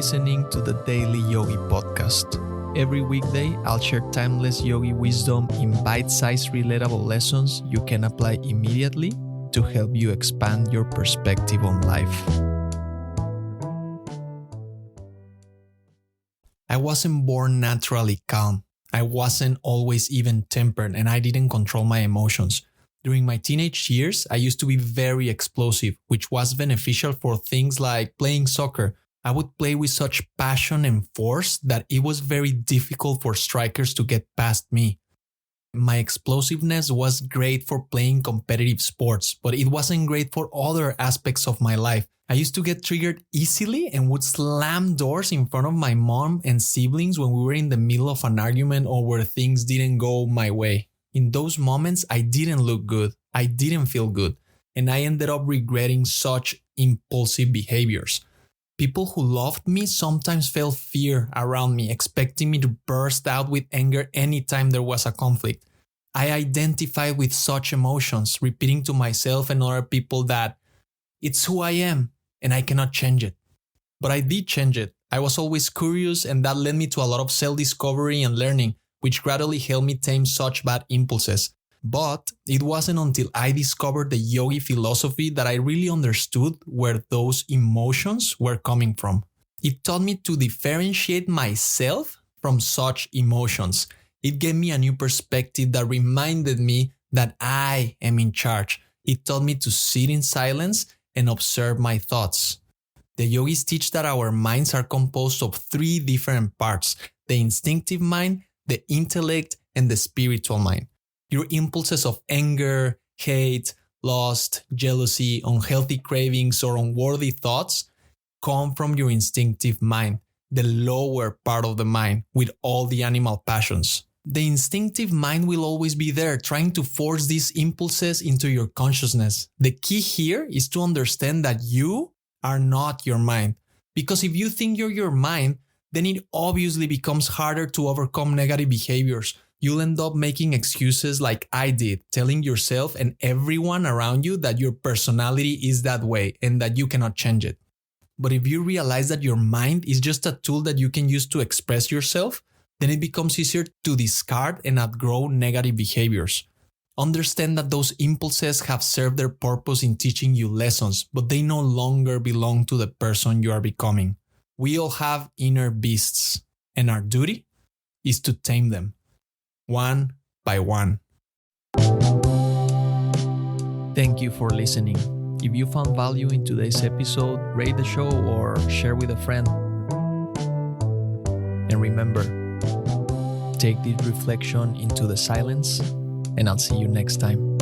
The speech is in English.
listening to the Daily Yogi Podcast. Every weekday, I'll share timeless yogi wisdom in bite-sized relatable lessons you can apply immediately to help you expand your perspective on life. I wasn't born naturally calm. I wasn't always even-tempered, and I didn't control my emotions. During my teenage years, I used to be very explosive, which was beneficial for things like playing soccer. I would play with such passion and force that it was very difficult for strikers to get past me. My explosiveness was great for playing competitive sports, but it wasn't great for other aspects of my life. I used to get triggered easily and would slam doors in front of my mom and siblings when we were in the middle of an argument or where things didn't go my way. In those moments, I didn't look good, I didn't feel good, and I ended up regretting such impulsive behaviors. People who loved me sometimes felt fear around me, expecting me to burst out with anger anytime there was a conflict. I identified with such emotions, repeating to myself and other people that it's who I am and I cannot change it. But I did change it. I was always curious, and that led me to a lot of self-discovery and learning, which gradually helped me tame such bad impulses. But it wasn't until I discovered the yogi philosophy that I really understood where those emotions were coming from. It taught me to differentiate myself from such emotions. It gave me a new perspective that reminded me that I am in charge. It taught me to sit in silence and observe my thoughts. The yogis teach that our minds are composed of three different parts: the instinctive mind, the intellect, and the spiritual mind. Your impulses of anger, hate, lust, jealousy, unhealthy cravings, or unworthy thoughts come from your instinctive mind, the lower part of the mind, with all the animal passions. The instinctive mind will always be there, trying to force these impulses into your consciousness. The key here is to understand that you are not your mind. Because if you think you're your mind, then it obviously becomes harder to overcome negative behaviors. You'll end up making excuses like I did, telling yourself and everyone around you that your personality is that way and that you cannot change it. But if you realize that your mind is just a tool that you can use to express yourself, then it becomes easier to discard and outgrow negative behaviors. Understand that those impulses have served their purpose in teaching you lessons, but they no longer belong to the person you are becoming. We all have inner beasts, and our duty is to tame them, one by one. Thank you for listening. If you found value in today's episode, rate the show or share with a friend. And remember, take this reflection into the silence, and I'll see you next time.